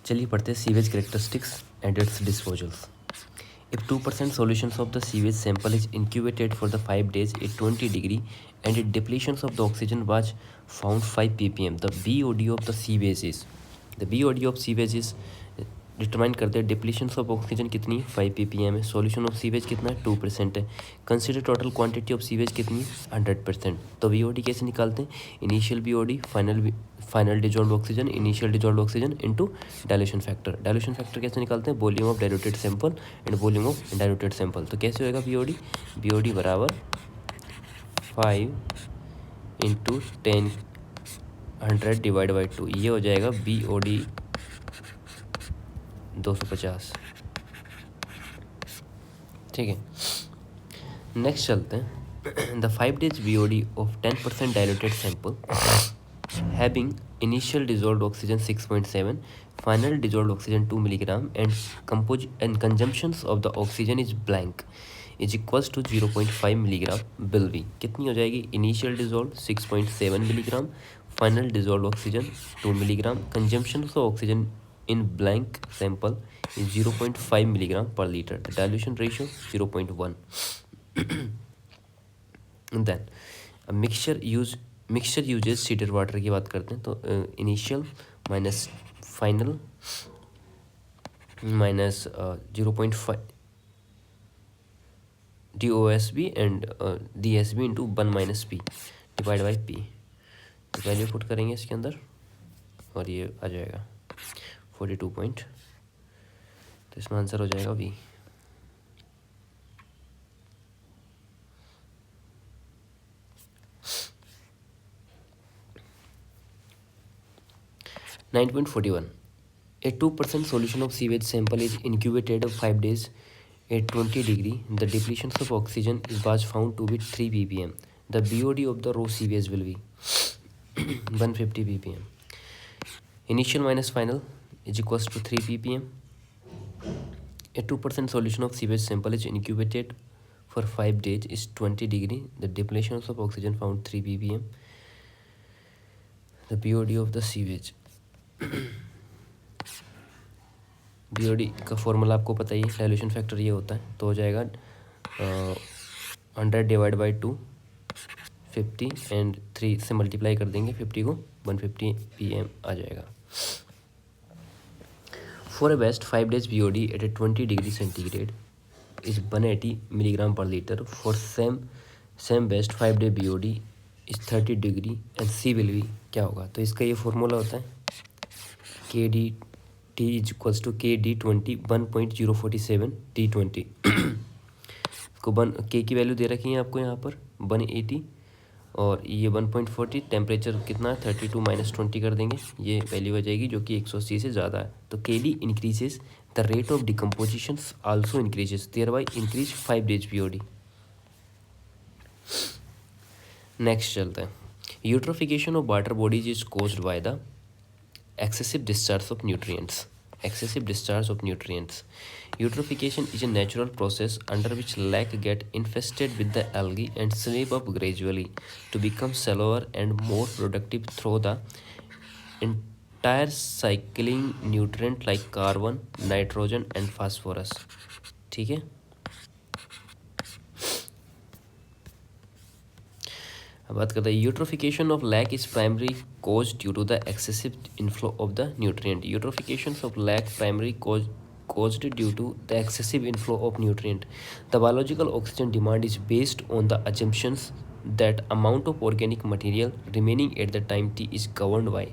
चलिए पढ़ते हैं sewage characteristics and it's disposals. If 2% solutions of the sewage sample is incubated for the 5 days at 20 degree and its depletions of the oxygen was found 5 ppm, the BOD of the sewage is, the BOD of sewage is determine करते हैं. डिप्लीशंस of oxygen कितनी 5 ppm है. Solution of sewage कितना है 2% है. Consider total quantity of sewage कितनी 100%. तो BOD कैसे निकालते हैं. Initial BOD, final dissolve oxygen, initial dissolve oxygen into dilution factor. Dilution factor कैसे निकालते हैं. Volume of diluted sample and volume of diluted sample. तो कैसे होएगा बीओडी. बीओडी बराबर 5 इंटू 10 100 डिवाइड बाई 2. ये हो जाएगा बीओडी 250. ठीक है. नेक्स्ट चलते हैं. The 5 days BOD of 10% diluted sample having initial dissolved oxygen 6.7, final dissolved oxygen 2 milligram and consumptions of the oxygen is blank is equals to 0.5 milligram will be. कितनी हो जाएगी. इनिशियल डिजॉल्व 6.7 मिलीग्राम, final dissolve oxygen 2 milligram, consumption of oxygen in blank sample is 0.5 milligram per liter. The dilution ratio 0.1. And then mixture uses seeded water की बात करते हैं. तो initial minus final minus 0.5 DOSB and DSB into 1 minus P divide by P. तो value put करेंगे इसके अंदर और ये आ जाएगा 42 पॉइंट. तो इसमें आंसर हो जाएगा B. (9.41) A 2% solution of sewage sample is incubated 5 days at 20 degree. The depletion of oxygen was found to be 3 ppm. The BOD of the raw sewage will be 150 ppm. Initial minus final is equals to 3 ppm. A 2% solution of sewage sample is incubated for 5 days is 20 degree. The depletion of oxygen found 3 ppm. The BOD of the sewage. BOD का formula आपको पता ही है. Dilution factor ये होता है. तो हो जाएगा 100 डिवाइड बाई 2 50 एंड 3 से मल्टीप्लाई कर देंगे. 50 को 150 pm आ जाएगा. For a best 5 days BOD at a 20 degree centigrade is 180 milligram per liter. For same best 5 day BOD is 30 degree and C will be क्या होगा. तो इसका ये फॉर्मूला होता है KDT is equals to KD20 1.047 T20. इसको K की value दे रखी है आपको यहाँ पर 180 और ये 1.40. टेम्परेचर कितना है 32 माइनस 20 कर देंगे. ये वैल्यू आ जाएगी जो कि 180 से ज़्यादा है. तो KD increases the rate of decomposition also increases thereby increase 5 days BOD. Next चलते हैं. Eutrophication of water bodies is caused by the excessive discharge of nutrients. Excessive discharge of nutrients. Eutrophication is a natural process under which lake get infested with the algae and sweep up gradually to become shallower and more productive through the entire cycling nutrient like carbon, nitrogen and phosphorus. ठीक है. अब बात करते हैं. Eutrophication of lake is primary cause due to the excessive inflow of the nutrient. Eutrophication of lake primary caused due to the excessive inflow of nutrient. The biological oxygen demand is based on the assumptions that amount of organic material remaining at the time t is governed by.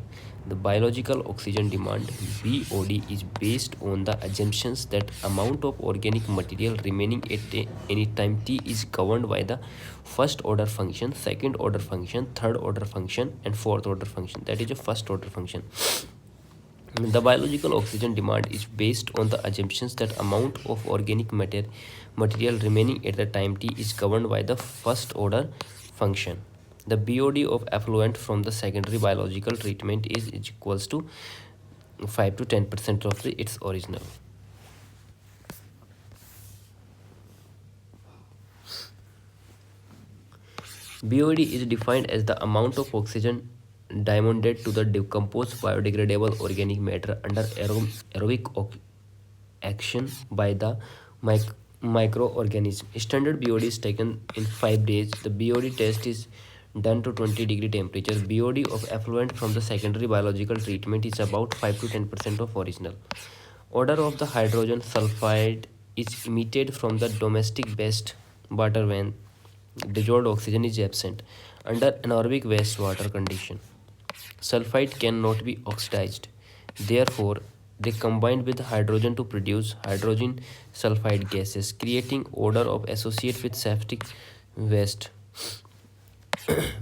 The biological oxygen demand BOD is based on the assumptions that amount of organic material remaining at any time t is governed by the first order function, second order function, third order function and fourth order function. That is a first order function. The biological oxygen demand is based on the assumptions that amount of organic material remaining at the time t is governed by the first order function. The BOD of effluent from the secondary biological treatment is equals to 5 to 10% of its original. BOD is defined as the amount of oxygen demanded to the decomposed biodegradable organic matter under aerobic action by the microorganism. Standard BOD is taken in 5 days. The BOD test is done to 20-degree temperature. BOD of effluent from the secondary biological treatment is about 5 to 10% of original. Odor of the hydrogen sulfide is emitted from the domestic waste water when dissolved oxygen is absent under anaerobic wastewater condition. Sulfide cannot be oxidized. Therefore, they combine with hydrogen to produce hydrogen sulfide gases, creating odor of associated with septic waste.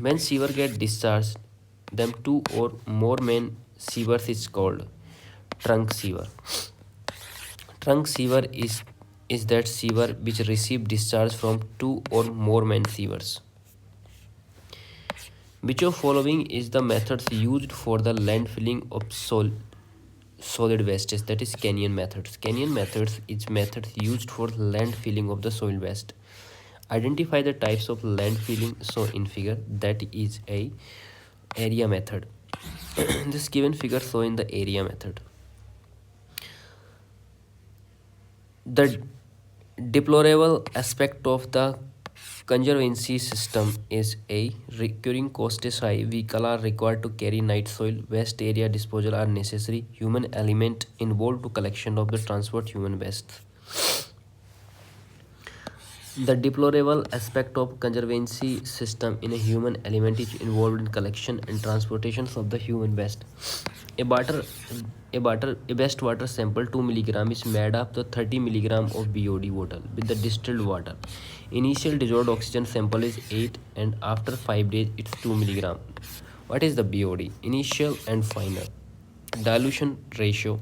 When sewer get discharged, them two or more main sewers is called trunk sewer. Trunk sewer is that sewer which receive discharge from two or more main sewers. Which of following is the methods used for the landfilling of solid wastes, that is canyon methods. Canyon methods is methods used for landfilling of the soil waste. Identify the types of landfilling so in figure, that is a area method. This given figure show in the area method. The deplorable aspect of the conservancy system is a recurring cost is high. Vehicles are required to carry night soil. Waste area disposal are necessary. Human element involved to collection of the transport human waste. The deplorable aspect of conservancy system in a human element is involved in collection and transportation of the human waste. A best water sample 2 mg is made up the 30 mg of BOD water with the distilled water. Initial dissolved oxygen sample is 8 and after 5 days it's 2 mg. What is the BOD? Initial and final. Dilution ratio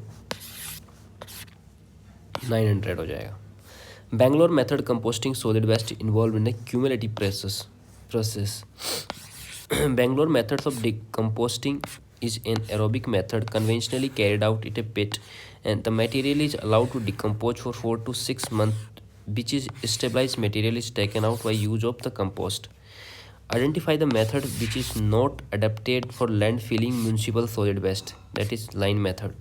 900 हो जाएगा. Bangalore method composting solid waste involved in a cumulative process. Bangalore methods of decomposting is an aerobic method conventionally carried out in a pit, and the material is allowed to decompose for 4 to 6 months, which is stabilized material is taken out by use of the compost. Identify the method which is not adapted for landfilling municipal solid waste, that is line method.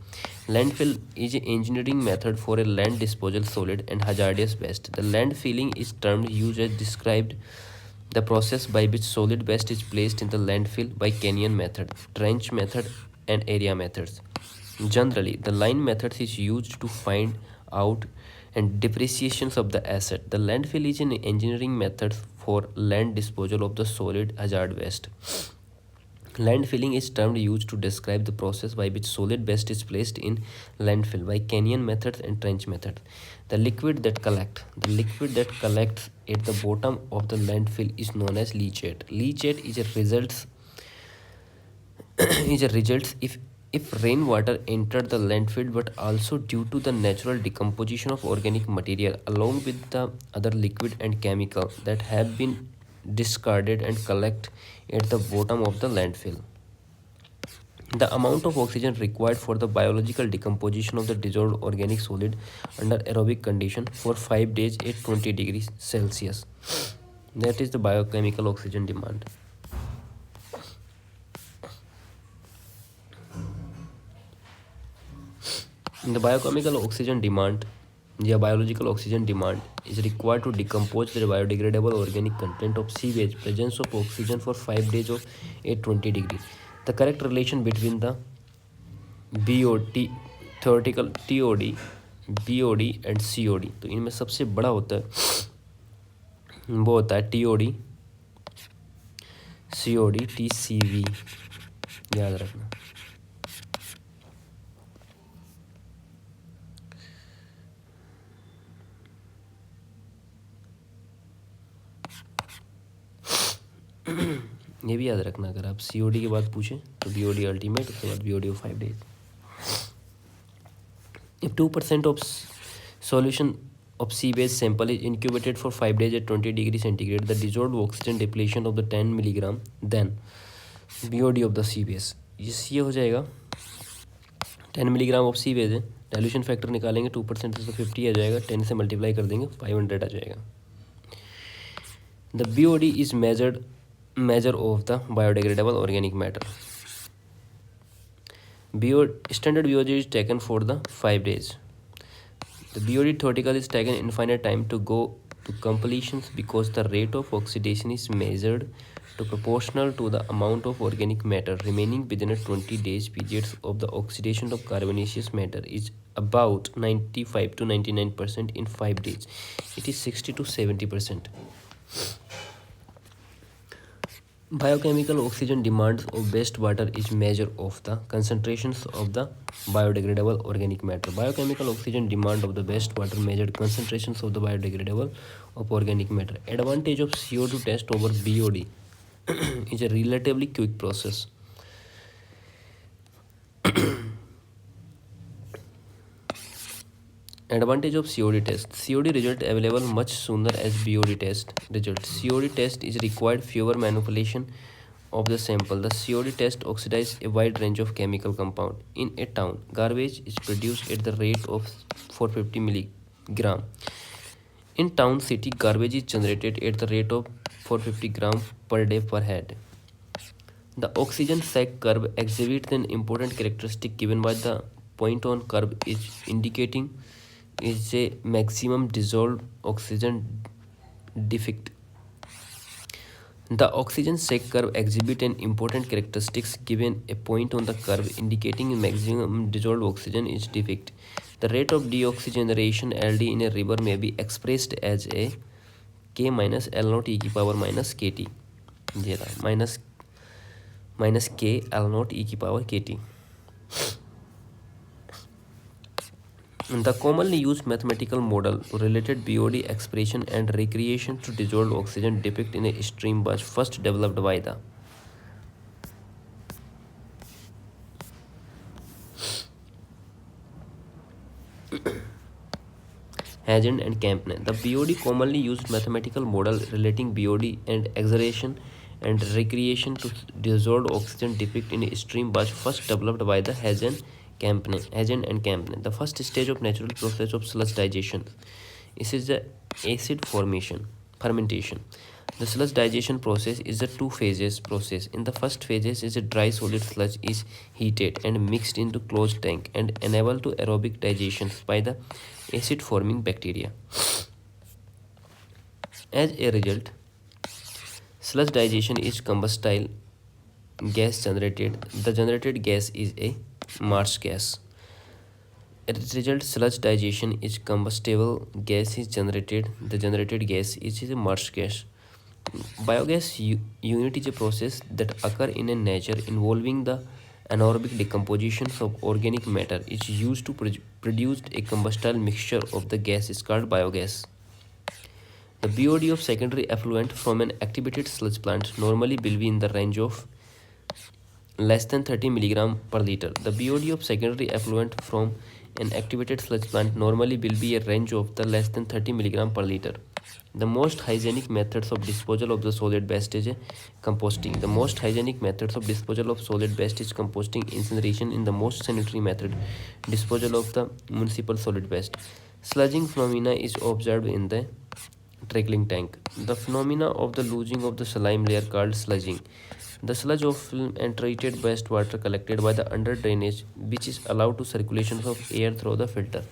Landfill is an engineering method for a land disposal solid and hazardous waste. The landfilling is termed use as described the process by which solid waste is placed in the landfill by canyon method, trench method and area methods. Generally, the line method is used to find out and depreciations of the asset. The landfill is an engineering method for land disposal of the solid hazard waste. Landfilling is term used to describe the process by which solid waste is placed in landfill by canyon methods and trench methods. The liquid that collects at the bottom of the landfill is known as leachate. Leachate is a result if rainwater entered the landfill, but also due to the natural decomposition of organic material along with the other liquid and chemical that have been discarded and collect at the bottom of the landfill. The amount of oxygen required for the biological decomposition of the dissolved organic solid under aerobic condition for 5 days at 20 degrees Celsius. That is the biochemical oxygen demand. The biochemical oxygen demand, the biological oxygen demand is required to decompose the biodegradable organic content of sewage, presence of oxygen for 5 days of 820 degrees. The correct relation between the BOD, theoretical TOD, BOD and COD. तो इनमें सबसे बड़ा होता है वो होता है TOD, COD, TCV, याद रखना. ये भी याद रखना, अगर आप COD के बाद पूछें तो BOD अल्टीमेट, उसके बाद BOD of 5 days. If 2% of solution of sewage sample is incubated for 5 days at 20 degrees centigrade, the dissolved oxygen depletion of the 10 milligram, then BOD of the sewage. ये हो जाएगा 10 milligram of sewage है, dilution factor निकालेंगे 2% से 50 आ जाएगा, 10 से multiply कर देंगे 500 आ जाएगा. The BOD is measure of the biodegradable organic matter. Standard BOD is taken for the 5 days. The BOD theoretical is taken infinite time to go to completions because the rate of oxidation is measured to proportional to the amount of organic matter remaining within a 20 days period of the oxidation of carbonaceous matter is about 95 to 99% in 5 days. It is 60 to 70%. Biochemical oxygen demands of wastewater is measure of the concentrations of the biodegradable organic matter. Biochemical oxygen demand of the wastewater measured concentrations of the biodegradable of organic matter. Advantage of CO2 test over BOD is a relatively quick process. Advantage of COD test. COD result available much sooner as BOD test result. COD test is required fewer manipulation of the sample. The COD test oxidizes a wide range of chemical compound. In a town, garbage is produced at the rate of 450 milligram. In town city, garbage is generated at the rate of 450 gram per day per head. The oxygen sac curve exhibits an important characteristic given by the point on curve is indicating is a maximum dissolved oxygen defect. The oxygen sac curve exhibits an important characteristics given a point on the curve indicating maximum dissolved oxygen is defect. The rate of deoxygenation LD in a river may be expressed as a K minus L naught e की power minus KT. ये रहा minus K L naught e की power KT. The commonly used mathematical model related BOD expression and recreation to dissolved oxygen depict in a stream was first developed by the Hazen and Kempner. The BOD commonly used mathematical model relating BOD and exhalation and recreation to dissolved oxygen depict in a stream was first developed by the Hazen and Kempner. The first stage of natural process of sludge digestion. This is the acid fermentation. The sludge digestion process is a two phases process. In the first phase is a dry solid sludge is heated and mixed into closed tank and enabled to aerobic digestion by the acid forming bacteria. As a result, sludge digestion is combustible gas generated. The generated gas is a marsh gas. As a result, sludge digestion is combustible gas is generated. The generated gas is a marsh gas. Biogas unit is a process that occur in a nature involving the anaerobic decomposition of organic matter. It's used to produce a combustible mixture of the gas is called biogas. The BOD of secondary effluent from an activated sludge plant normally will be in the range of less than 30 milligram per liter. The BOD of secondary effluent from an activated sludge plant normally will be a range of the less than 30 milligram per liter. The most hygienic methods of disposal of the solid waste is composting. The most hygienic methods of disposal of solid waste is composting, incineration in the most sanitary method, disposal of the municipal solid waste. Sludging phenomena is observed in the trickling tank. The phenomena of the losing of the slime layer called sludging. The sludge of film and treated wastewater collected by the under drainage which is allowed to circulation of air through the filter.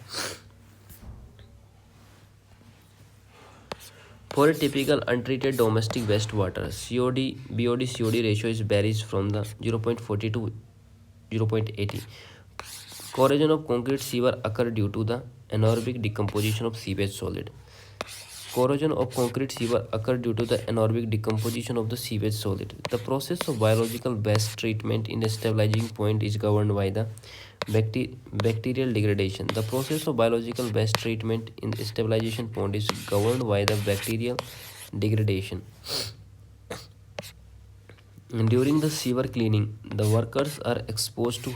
For a typical untreated domestic wastewater, COD BOD COD ratio is varies from the 0.40 to 0.80. Corrosion of concrete sewer occur due to the anaerobic decomposition of sewage solid. Corrosion of concrete sewer occur due to the anaerobic decomposition of the sewage solid. The process of biological waste treatment in a stabilizing point is governed by the bacterial degradation. The process of biological waste treatment in the stabilization point is governed by the bacterial degradation. During the sewer cleaning, the workers are exposed to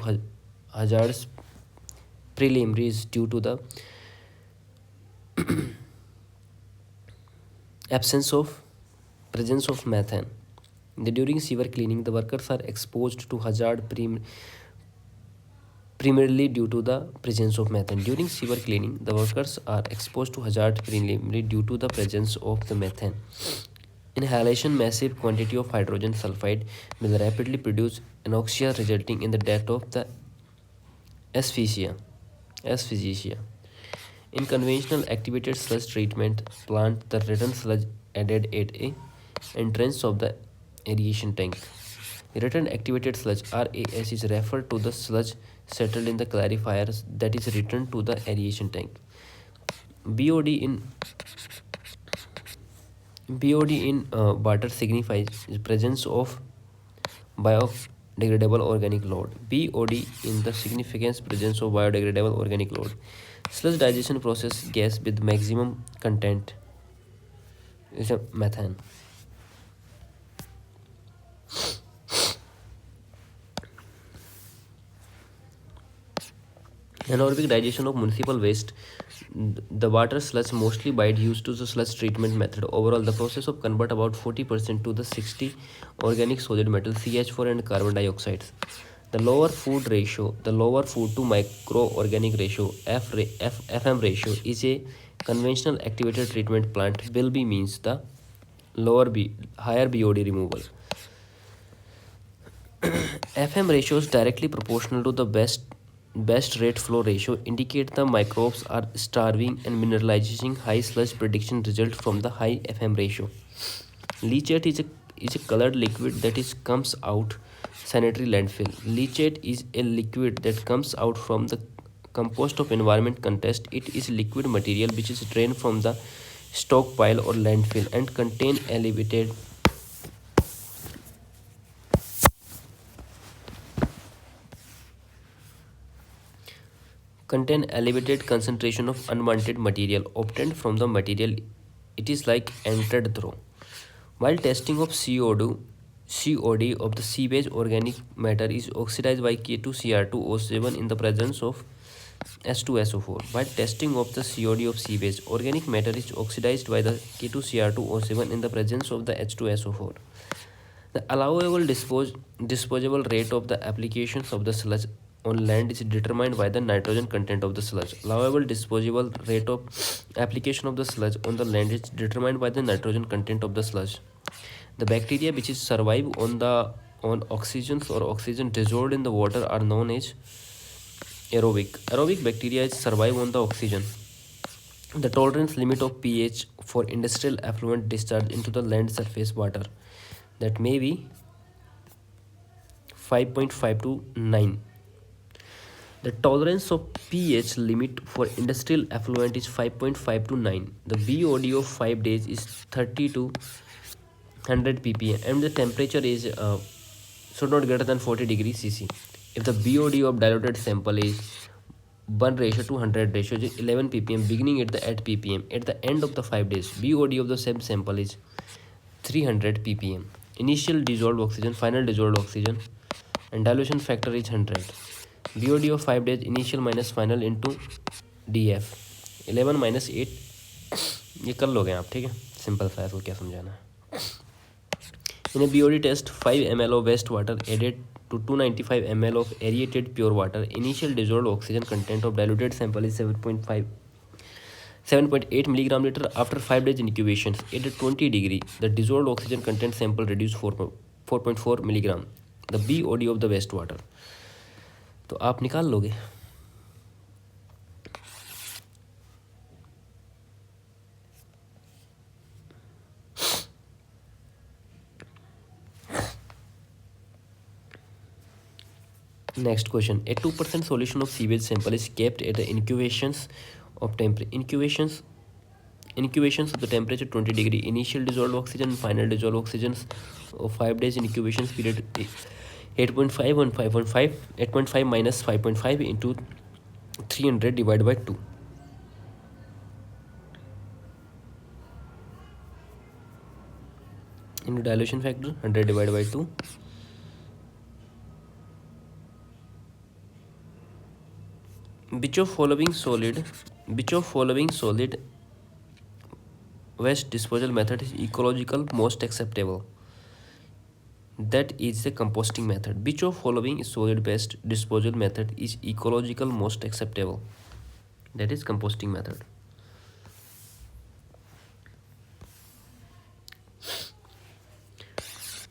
hazardous preliminaries due to the presence of methane. During sewer cleaning, the workers are exposed to hazard primarily due to the presence of methane. During sewer cleaning, the workers are exposed to hazard primarily due to the presence of the methane. Inhalation massive quantity of hydrogen sulfide will rapidly produce anoxia resulting in the death of the asphyxia. asphyxia. In conventional activated sludge treatment plant, the return sludge added at a entrance of the aeration tank. Return activated sludge RAS is referred to the sludge settled in the clarifiers that is returned to the aeration tank. BOD in water signifies presence of biodegradable organic load. BOD in the significance presence of biodegradable organic load. Sludge digestion process gas with maximum content is a methane. Anaerobic digestion of municipal waste. The water sludge mostly bite used to the sludge treatment method. Overall, the process of convert about 40% to the 60 organic solid metal CH4 and carbon dioxide. The lower food to microorganic ratio FM ratio is a conventional activated treatment plant will be means the higher BOD removal. FM ratio is directly proportional to the best rate flow ratio indicate the microbes are starving and mineralizing. High sludge prediction result from the high FM ratio. Leachate is a colored liquid that is comes out sanitary landfill. Leachate is a liquid that comes out from the compost of environment contest. It is liquid material which is drained from the stockpile or landfill and contain elevated concentration of unwanted material obtained from the material it is like entered through. While testing of COD of the sewage organic matter is oxidized by K2Cr2O7 in the presence of H2SO4. While testing of the COD of sewage organic matter is oxidized by the K2Cr2O7 in the presence of the H2SO4. The allowable disposable rate of the applications of the sludge on land is determined by the nitrogen content of the sludge. Allowable disposable rate of application of the sludge on the land is determined by the nitrogen content of the sludge. The bacteria which is survive on oxygen or oxygen dissolved in the water are known as aerobic. Aerobic bacteria is survive on the oxygen. The tolerance limit of pH for industrial effluent discharge into the land surface water that may be 5.5 to 9. The tolerance of pH limit for industrial effluent is 5.5 to 9. The BOD of 5 days is 30 to 100 ppm and the temperature is should not greater than 40 degrees Cc. If the BOD of diluted sample is 1 ratio to 100 ratio is 11 ppm beginning at the 8 ppm. At the end of the 5 days, BOD of the same sample is 300 ppm. Initial dissolved oxygen, final dissolved oxygen and dilution factor is 100. BOD of 5 days initial minus final into DF 11 minus 8 ये कर लोगे आप ठीक है simple सा है तो क्या समझाना है. In a BOD test 5 ml of waste water added to 295 ml of aerated pure water. Initial dissolved oxygen content of diluted sample is 7.8 milligram liter. After 5 days incubation at 20 degree the dissolved oxygen content sample reduced 4.4 milligram. The BOD of the waste water. तो आप निकाल लोगे. Next question. A 2% solution of sewage sample is kept at the incubations of the temperature 20 degree. Initial dissolved oxygen, final dissolved oxygens of 5 days incubation period 8.5 on 5.5. 8.5 minus 5.5 into 300 divided by 2. Into dilution factor 100 divided by 2. Which of following solid waste disposal method is ecological most acceptable? That is the composting method. Which of following solid waste disposal method is ecological most acceptable? That is composting method.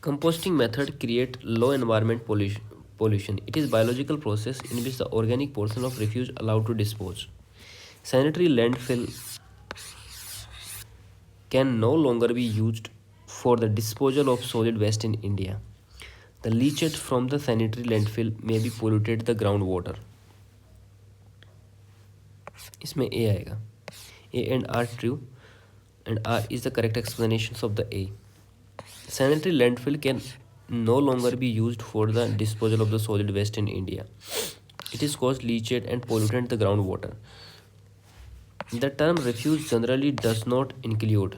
Composting method create low environment pollution. It is biological process in which the organic portion of refuse allowed to dispose. Sanitary landfill can no longer be used for the disposal of solid waste in India. The leachate from the sanitary landfill may be polluted the groundwater. इसमें A आएगा. A and R true, and R is the correct explanations of the A. Sanitary landfill can no longer be used for the disposal of the solid waste in India. It is caused leachate and pollutant the groundwater. The term refuse generally does not include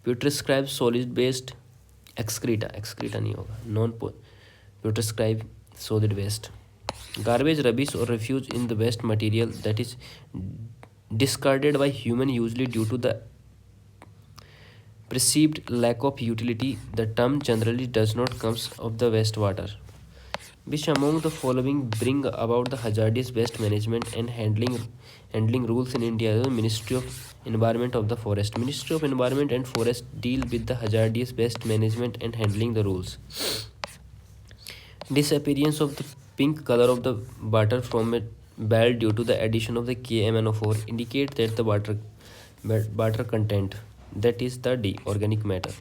prescribed solid waste, excreta नहीं होगा, non prescribed solid waste, garbage, rubbish or refuse in the waste material that is discarded by human usually due to the perceived lack of utility. The term generally does not come of the wastewater. Which among the following bring about the hazardous waste management and handling rules in India? The Ministry of Environment of the Forest. Ministry of Environment and Forest deal with the hazardous waste management and handling the rules. Disappearance of the pink color of the water from a well due to the addition of the KMNO4 indicate that the water content, that is the D, organic matter.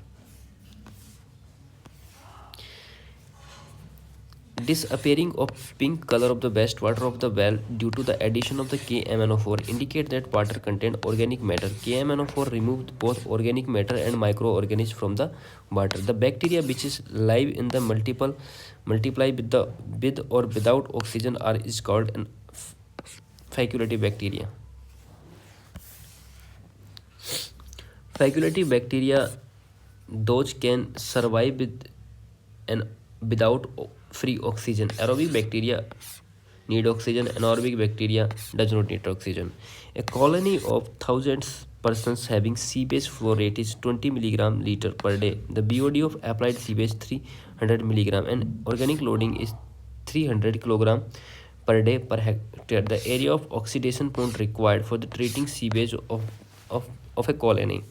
Disappearing of pink color of the wastewater of the well due to the addition of the KMNO4 indicate that water contain organic matter. KMNO4 removed both organic matter and microorganisms from the water. The bacteria which is live in the multiply with or without oxygen is called an facultative bacteria. Facultative bacteria, those can survive with and without free oxygen. Aerobic bacteria need oxygen. Anaerobic bacteria does not need oxygen. A colony of thousands persons having seepage flow rate is 20 mg liter per day. The BOD of applied seepage 300 mg and organic loading is 300 kg per day per hectare. The area of oxidation pond required for the treating seepage of a colony.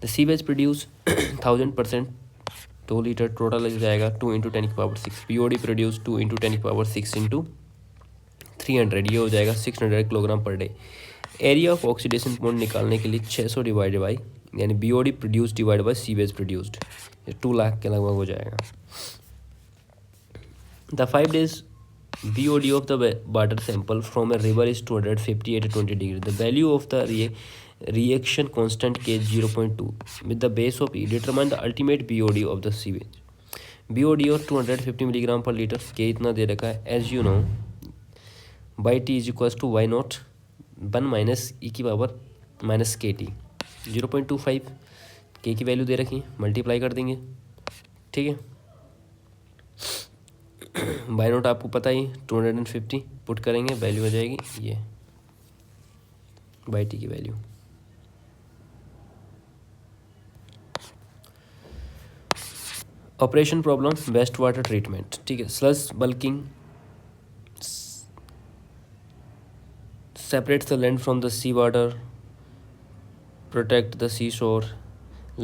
The seepage produce 1000%, 2 litre total लग जाएगा 2 × 10⁶. BOD produce 2 × 10⁶ into 300, ये हो जाएगा 600 kilogram per day. Area of oxidation point निकालने के लिए 600 divided by यानी BOD produce divide by sewage produced 2 lakh के लगभग हो जाएगा. The 5 days BOD of the water sample from a river is 250 at 20 degree. The value of the reaction constant K 0.2 with the base of E determine the ultimate BOD of the sewage. BOD of 250 mg per liter. K इतना दे रखा है. As you know, by T is equals to Y naught 1 minus E की power minus KT. 0.25 K की value दे रखी है, multiply कर देंगे. ठीक है. बाय नोट आपको पता ही 250 पुट करेंगे, वैल्यू हो जाएगी ये बाई टी की value. Operation problem waste water treatment. ठीक है. Sludge bulking separates the land from the sea water, protect the seashore,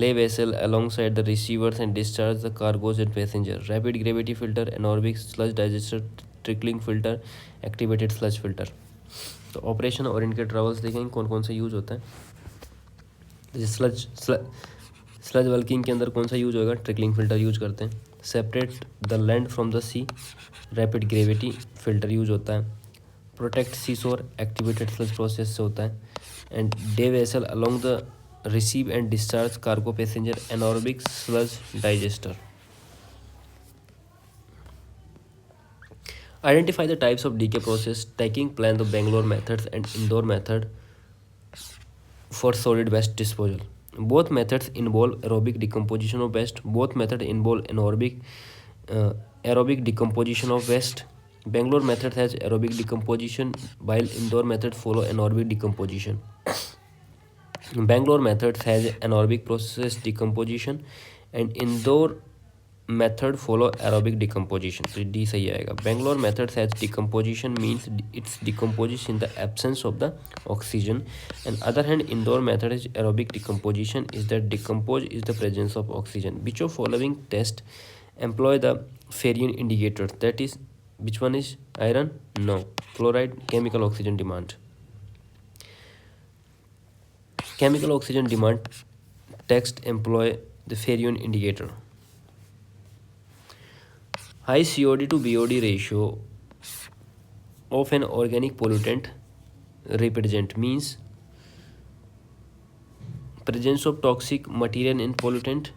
lay vessel alongside the receivers and discharge the cargoes and passengers. Rapid gravity filter, anaerobic sludge digester, trickling filter, activated sludge filter. तो operation और इनके travels देखेंगे कौन कौन सा use होता है. जैसे स्लज बल्किंग के अंदर कौन सा यूज होगा, ट्रिकलिंग फिल्टर यूज करते हैं. Separate the land from the sea, rapid gravity filter use होता है. प्रोटेक्ट सी शोर, एक्टिवेटेड स्लज प्रोसेस से होता है. And day vessel along the receive and discharge cargo passenger, anaerobic sludge digester. Identify the types of decay process. Taking plan the Bangalore methods and Indore method for solid waste disposal. Both methods involve aerobic decomposition of waste. Both methods involve aerobic decomposition of waste. Bangalore method has aerobic decomposition while Indore method follow anaerobic decomposition. Bangalore method has anaerobic process decomposition and Indore method follow aerobic decomposition, तो D सही आएगा. Bangalore method has decomposition means it's decomposes in the absence of the oxygen, and other hand indoor method is aerobic decomposition is that decompose is the presence of oxygen. Which of following test employ the Farian indicator? That is, which one is iron? No. Fluoride. Chemical oxygen demand. Chemical oxygen demand text employ the Farian indicator. High COD to BOD ratio of an organic pollutant represent means presence of toxic material in pollutant,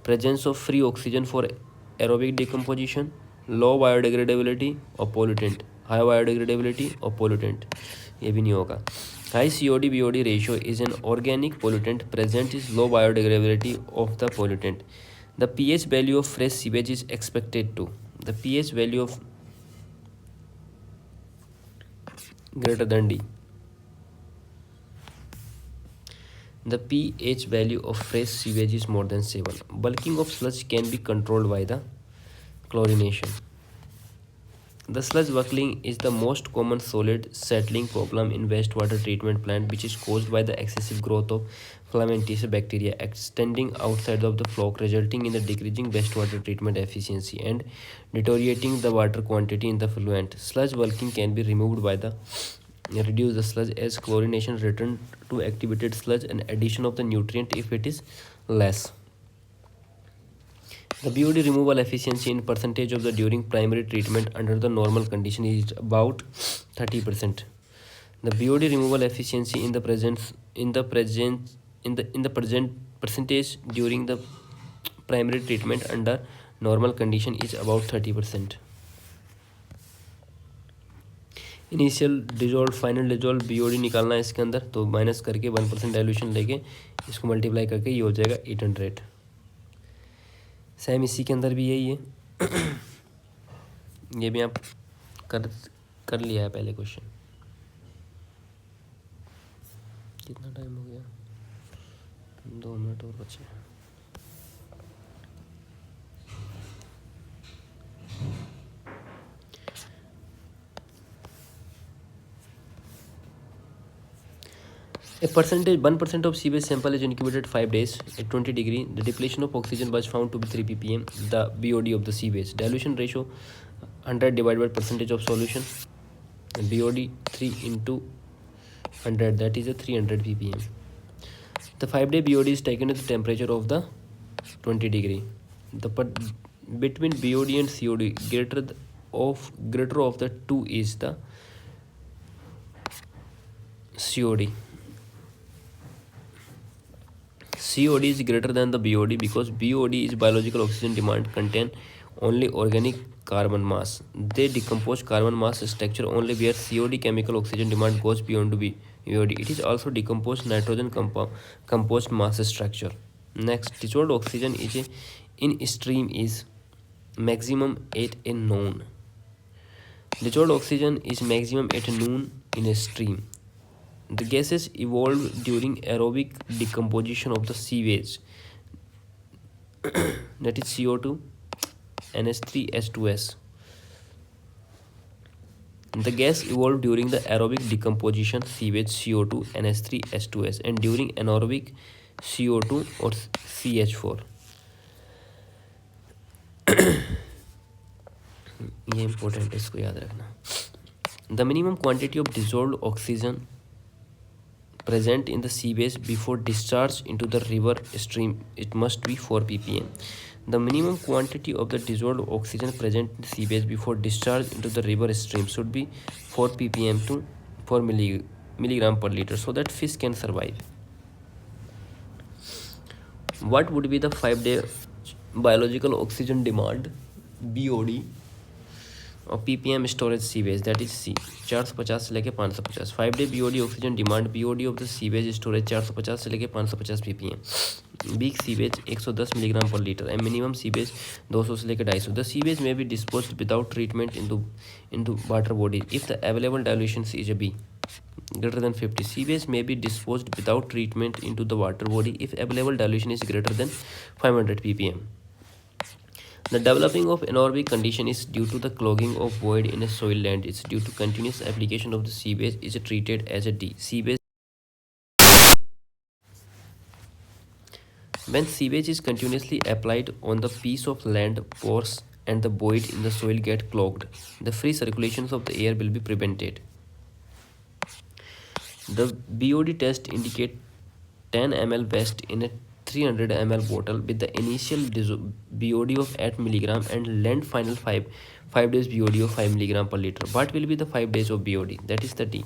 presence of free oxygen for aerobic decomposition, low biodegradability of pollutant, high biodegradability of pollutant. ये भी नहीं होगा. High COD BOD ratio is an organic pollutant. Present is low biodegradability of the pollutant. The pH value of fresh sewage is expected to. The pH value of greater than D. The pH value of fresh sewage is more than 7. Bulking of sludge can be controlled by the chlorination. The sludge buckling is the most common solid settling problem in wastewater treatment plant, which is caused by the excessive growth of filamentous bacteria extending outside of the flock, resulting in the decreasing wastewater treatment efficiency and deteriorating the water quantity in the fluent. Sludge bulking can be removed by the reduce the sludge as chlorination, return to activated sludge, and addition of the nutrient if it is less. The BOD removal efficiency in percentage of the during primary treatment under the normal condition is about 30%. The BOD removal efficiency in the present percentage during the primary treatment under normal condition is about 30%. Initial dissolve final dissolve BOD निकालना है इसके अंदर, तो minus करके 1% dilution लेके इसको multiply करके ये हो जाएगा 800. सेम इसी के अंदर भी यही है. ये भी आप कर लिया है पहले क्वेश्चन. कितना टाइम हो गया? 2 मिनट और बचे. A percentage 1% of sewage sample is incubated 5 days at 20 degree. The depletion of oxygen was found to be 3 ppm. The BOD of the sewage dilution ratio 100 divided by percentage of solution. BOD 3 into 100, that is a 300 ppm. The 5-day BOD is taken at the temperature of the 20 degree. The between BOD and COD greater of the two is the COD. COD is greater than the BOD because BOD is biological oxygen demand contain only organic carbon mass. They decompose carbon mass structure only, where COD chemical oxygen demand goes beyond BOD. It is also decomposed nitrogen composed mass structure. Next, dissolved oxygen is in stream is maximum at a noon. Dissolved oxygen is maximum at noon in a stream. The gases evolved during aerobic decomposition of the sewage, that is CO2, NH3, H2S. The gas evolved during the aerobic decomposition sewage CO2, NH3, H2S, and during anaerobic CO2 or CH4. ये important है, इसको याद रखना. The minimum quantity of dissolved oxygen present in the sewage before discharge into the river stream, it must be 4 ppm. The minimum quantity of the dissolved oxygen present in the sewage before discharge into the river stream should be 4 ppm to 4 milligram per liter, so that fish can survive. What would be the 5-day biological oxygen demand BOD और ppm storage sewage, that is C 450 से लेके 550. 5-day BOD oxygen demand BOD of the sewage storage 450 से लेके 550 ppm. Week sewage 110 milligram पर litre and minimum sewage 200 से लेकर 250. The sewage में be dispose without treatment into water body if the available dilution is a B greater than 50. Sewage may be disposed without treatment into the water body if available dilution is greater than 500 ppm. The developing of anaerobic condition is due to the clogging of void in a soil land. It's due to continuous application of the seepage is treated as a seepage. When sewage is continuously applied on the piece of land, pores and the void in the soil get clogged. The free circulations of the air will be prevented. The BOD test indicate 10 ml waste in a 300 ml bottle with the initial BOD of 8 milligram and land final 5 days BOD of 5 milligram per liter. What will be the 5 days of BOD? That is the D.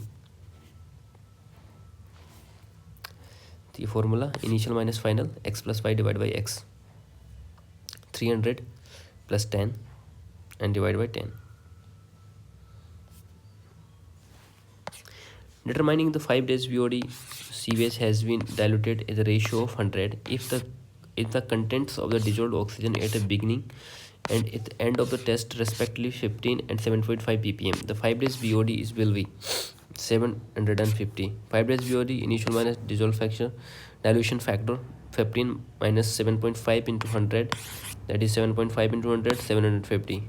The formula initial minus final x plus y divided by x. 300 plus 10 and divide by 10. Determining the 5 days BOD, sewage has been diluted at the ratio of 100 if the contents of the dissolved oxygen at the beginning and at the end of the test respectively 15 and 7.5 ppm. The 5 days BOD will be 750. 5 days BOD initial minus dilution factor 15 minus 7.5 into 100, that is 7.5 into 100, 750.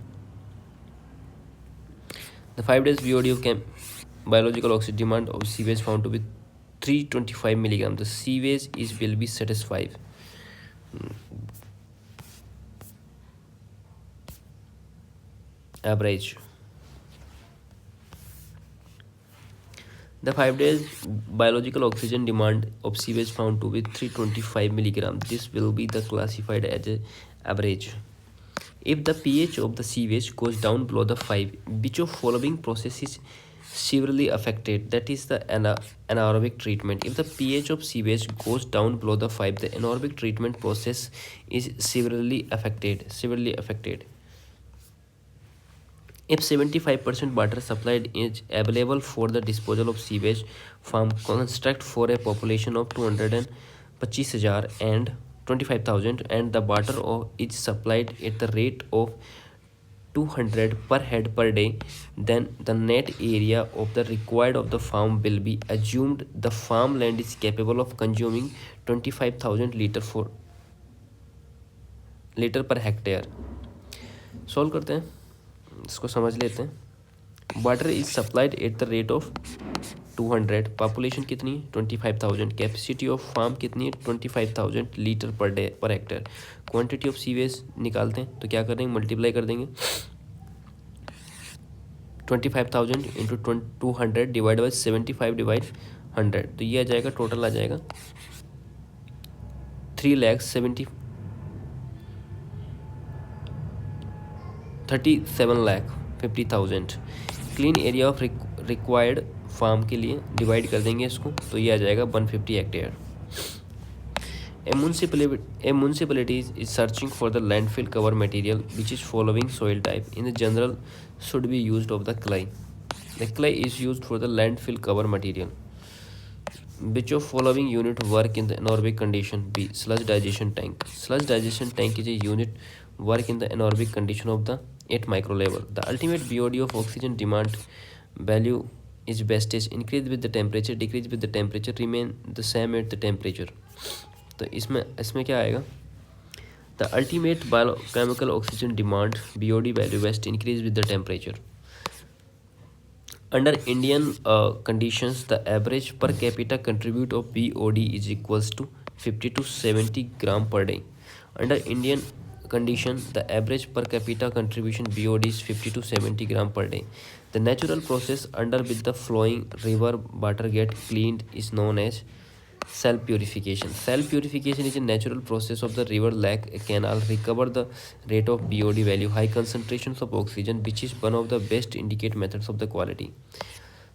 The 5 days BOD of biological oxygen demand of sewage found to be 325 milligram. The sewage will be satisfied. Average. The 5 days biological oxygen demand of sewage found to be 325 milligram. This will be the classified as a average. If the pH of the sewage goes down below the 5, which of following process is severely affected? That is the anaerobic treatment. If the pH of sewage goes down below the 5, the anaerobic treatment process is severely affected. If 75% water supplied is available for the disposal of sewage from construct for a population of 225,000 and 25,000 and the water is supplied at the rate of 200 per head per day, then the net area of the required of the farm will be assumed. The farmland is capable of consuming 25,000 liter per hectare. Solve करते हैं, इसको समझ लेते हैं. Water is supplied at the rate of 200. Population कितनी है? 25,000. Capacity of farm कितनी है? 25,000 litre per day per hectare. Quantity of sewage निकालते हैं तो क्या करेंगे? मल्टीप्लाई कर देंगे 25,000 इंटू 200 डिवाइड बाई 75 डिवाइड 100. तो ये आ जाएगा, टोटल आ जाएगा 37,50,000. Clean area of required farm के लिए डिवाइड कर देंगे इसको तो ये आ जाएगा 150 hectare. A municipality is searching for the landfill cover material which is following soil type. In general, should be used of the clay. The clay is used for the landfill cover material. Which of following unit work in the anaerobic condition? B. Sludge digestion tank. Sludge digestion tank is a unit work in the anaerobic condition of the 8 micro level. The ultimate BOD of oxygen demand value is best is increase with the temperature, decrease with the temperature, remain the same at the temperature. तो इसमें क्या आएगा? The ultimate biochemical oxygen demand BOD value best increase with the temperature. Under Indian conditions, the average per capita contribute of BOD is equals to 50 to 70 gram per day. Under Indian condition, the average per capita contribution BOD is 50 to 70 gram per day. The natural process under which the flowing river water get cleaned is known as self purification. Self purification is a natural process of the river, lake, canal recover the rate of BOD value, high concentrations of oxygen, which is one of the best indicate methods of the quality.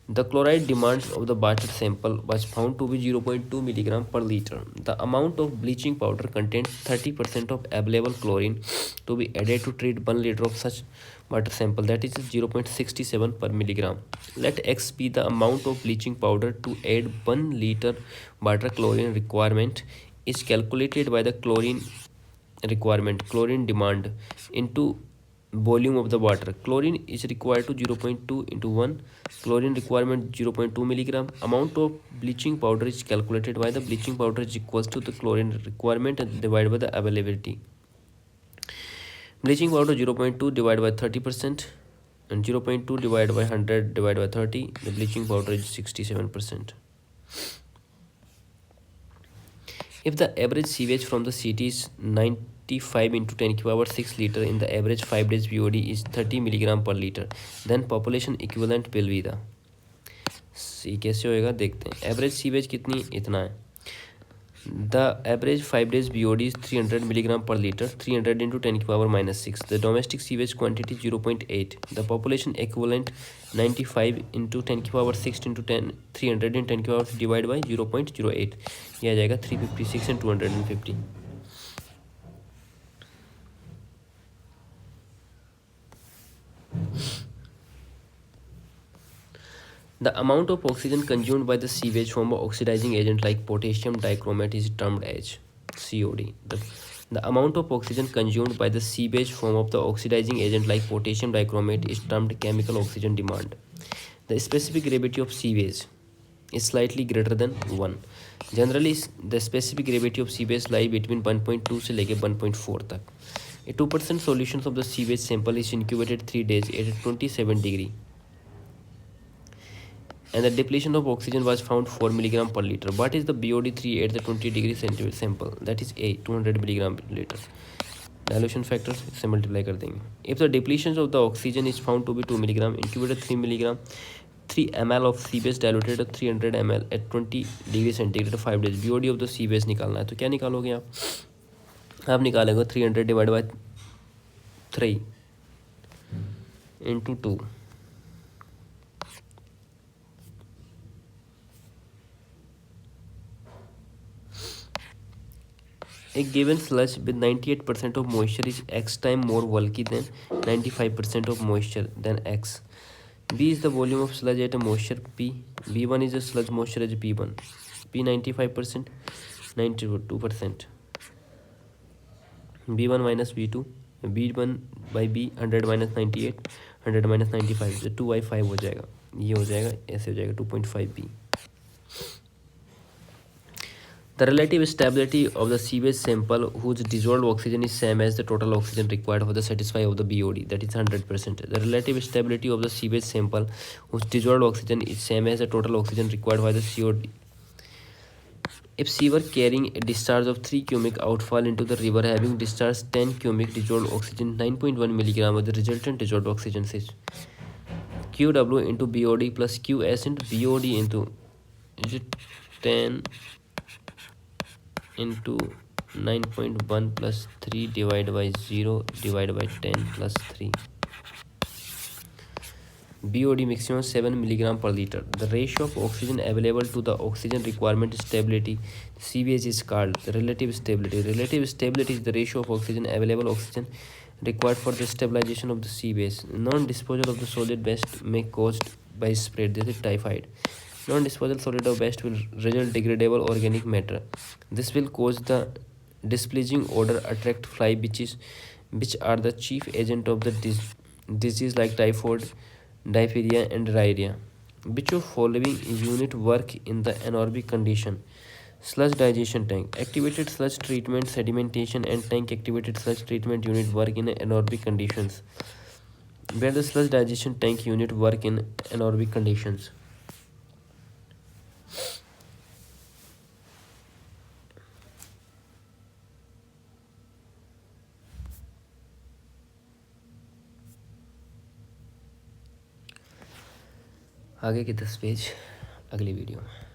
The chloride demand of the water sample was found to be 0.2 milligram per liter. The amount of bleaching powder contains 30% of available chlorine to be added to treat 1 liter of such water sample, that is 0.67 per milligram. Let X be the amount of bleaching powder to add 1 liter water. Chlorine requirement is calculated by the chlorine demand into volume of the water. Chlorine is required to 0.2 into 1. Chlorine requirement 0.2 milligram. Amount of bleaching powder is calculated by the bleaching powder is equals to the chlorine requirement and divided by the availability. Bleaching powder 0.2 divided by 30%, and 0.2 divided by 100 divided by 30, the bleaching powder is 67%. If the average sewage from the city is 95 into 10 की power 6 liter in the average 5 days BOD is 30 milligram per liter, then population equivalent will be the, ये कैसे होएगा देखते हैं. Average sewage कितनी, इतना है. The average 5 days BOD is 300 milligram per liter, 300 into 10 की power minus 6. The domestic sewage quantity 0.8. The population equivalent 95 into 10 की power 6 into 10, 300 into 10 की power divided by 0.08. यह आ जाएगा 356 and 250. The amount of oxygen consumed by the sewage from an oxidizing agent like potassium dichromate is termed as COD. The amount of oxygen consumed by the sewage form of the oxidizing agent like potassium dichromate is termed chemical oxygen demand. The specific gravity of sewage is slightly greater than 1. Generally, the specific gravity of sewage lie between 1.2 से लेके 1.4 तक. A 2% solution of the sewage sample is incubated 3 days at 27 degree. And the depletion of oxygen was found 4 milligram per liter. What is the BOD3 at the 20 degree centigrade sample? That is A, 200 milligram per liter. Dilution factor से multiply कर देंगे. If the depletion of the oxygen is found to be 2 milligram, incubated 3 milligram, 3 ml of Seabase diluted at 300 ml at 20 degree centigrade 5 days. BOD of the Seabase निकालना है. तो क्या निकालोगे आप? आप निकालेंगे 300 divided by 3 into 2. A given sludge with 98% of moisture is x time more bulky than 95% of moisture than x. B is the volume of sludge at a moisture P. B1 is the sludge moisture as P1. P 95%, 92%. B1 minus B2. B1 by B 100 minus 98, 100 minus 95. तो 2/5 हो जाएगा. ये हो जाएगा, ऐसे हो जाएगा 2.5 B. The relative stability of the sewage sample whose dissolved oxygen is same as the total oxygen required for the satisfy of the BOD, that is 100%. The relative stability of the sewage sample whose dissolved oxygen is same as the total oxygen required by the COD. If sewer carrying a discharge of 3 cubic outfall into the river having discharged 10 cubic dissolved oxygen 9.1 milligram of the resultant dissolved oxygen is QW into BOD plus QS into BOD into 10 into 9.1 plus 3 divided by 0 divided by 10 plus 3. BOD maximum 7 milligram per liter. The ratio of oxygen available to the oxygen requirement stability CVH is called the relative stability. Relative stability is the ratio of oxygen available oxygen required for the stabilization of the CVH. Non-disposal of the solid waste may caused by spread. This is typhoid. Non-disposal solid of waste will result degradable organic matter. This will cause the displeasing odor, attract fly, which are the chief agent of the disease like typhoid, diphtheria, and diarrhea. Which of following unit work in the anaerobic condition? Sludge digestion tank. Activated sludge treatment, sedimentation, and tank activated sludge treatment unit work in anaerobic conditions. Where the sludge digestion tank unit work in anaerobic conditions. आगे के 10 page अगली video में.